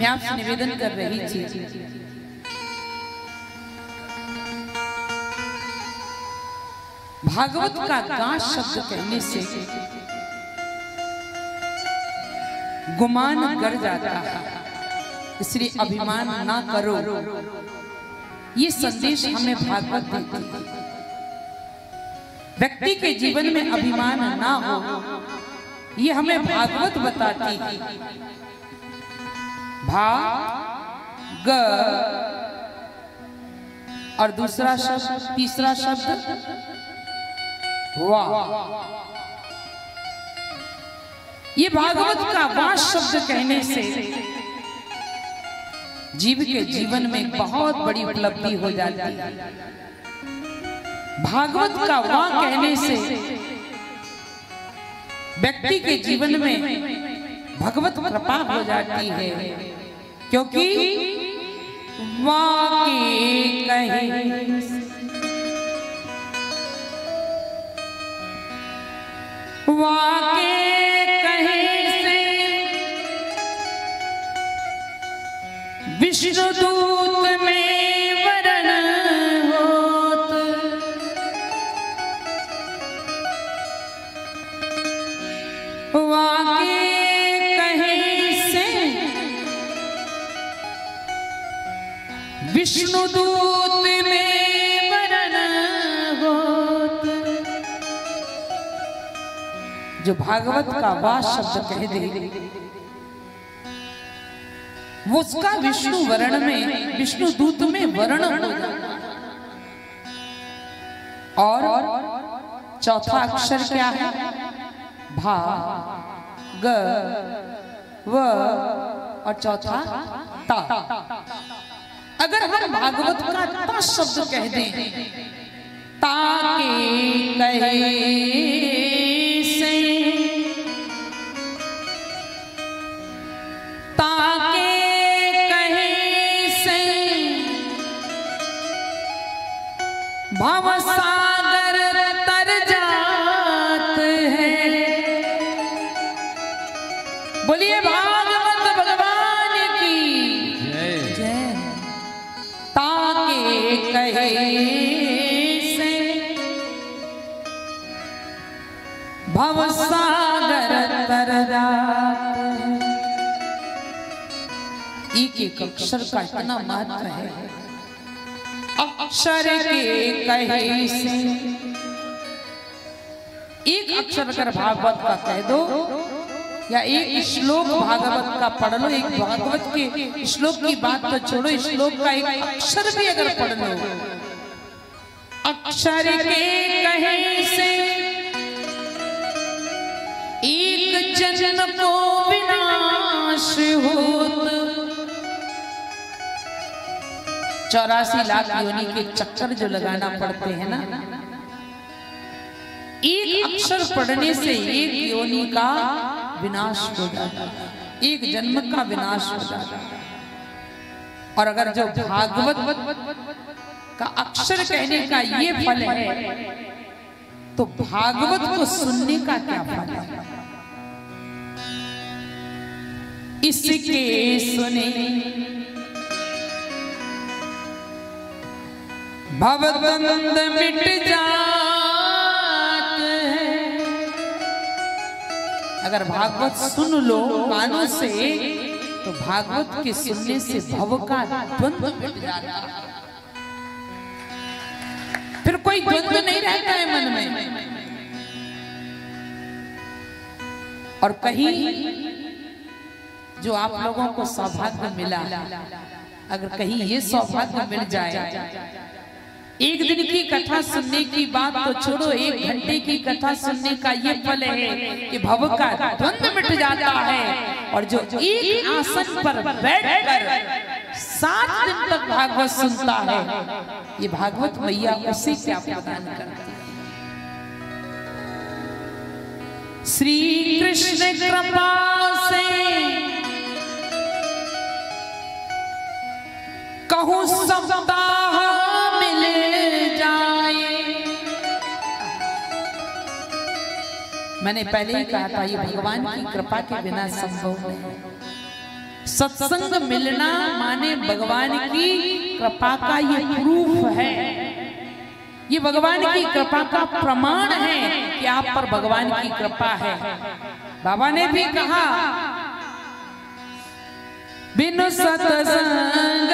मैं आपसे निवेदन कर रही थी, भागवत का गा शब्द कहने से गुमान कर जाता है, इसलिए अभिमान ना करो। ये संदेश हमें भागवत देती है। व्यक्ति के जीवन में अभिमान ना हो, ये हमें भागवत बताती है। भाग और दूसरा शब्द, तीसरा शब्द वाह। ये भागवत का वाह शब्द कहने से जीव के जीवन में बहुत बड़ी उपलब्धि हो जाती है। भागवत का वाह कहने से व्यक्ति के जीवन में भगवत कृपा हो जाती है, क्योंकि वाह के कहे वाह के कहे से विष्णु दूत में वरण होत, वाह के कहे से विष्णु दूत में वरण होत। जो भागवत का वाह शब्द कह दे, वो उसका विष्णु वर्ण में, विष्णु दूत में वर्ण हो जाता। और चौथा अक्षर क्या है? भा ग व और चौथा ता। अगर हम भागवत का ता शब्द कह दें, ता के कहे से, ता के कहे से भव सागर तर जात है। बोलिए भागवत भगवान की जय। ता के कहे से भव सागर तर जात है। एक एक अक्षर का इतना महत्व है। अक्षर के कहे से, एक अक्षर अगर भागवत का कह दो या एक श्लोक भागवत का पढ़ लो, एक भागवत के श्लोक की बात तो छोड़ो, श्लोक का एक अक्षर भी अगर पढ़ लो, अक्षर के कहे से एक जन को विनाश होत। 84 लाख योनि के चक्कर जो लगाना पड़ते हैं ना, एक अक्षर पढ़ने से एक योनि का विनाश हो जाता है, एक जन्म का विनाश हो जाता है। और अगर जो भागवत का अक्षर कहने का ये फल है, तो भागवत को सुनने का क्या फल है? इसके सुने भवद्वंद मिट जात है। अगर भागवत सुन लो कानों से, तो भागवत के सुनने से भव का द्वंद्व मिट जाता है। फिर कोई द्वंद्व नहीं रहता है मन में। और कहीं जो आप लोगों को सौभाग्य मिला, अगर कहीं ये सौभाग्य मिल जाए, एक दिन की कथा सुनने की बात तो छोड़ो, 1 घंटे की कथा सुनने का ये फल है कि भव का द्वंद्व मिट जाता है। और जो एक आसन पर बैठकर 7 दिन तक भागवत सुनता है, ये भागवत मैया उसे क्या प्रदान करती है? श्री कृष्ण कृपा से कहूँ सप्ताह मिल जाए। मैंने पहले ही कहा था, ये भगवान की कृपा के बिना संभव नहीं। सत्संग मिलना माने भगवान की कृपा का ये प्रूफ है, ये भगवान की कृपा का प्रमाण है कि आप पर भगवान की कृपा है। बाबा ने भी कहा बिनु सत्संग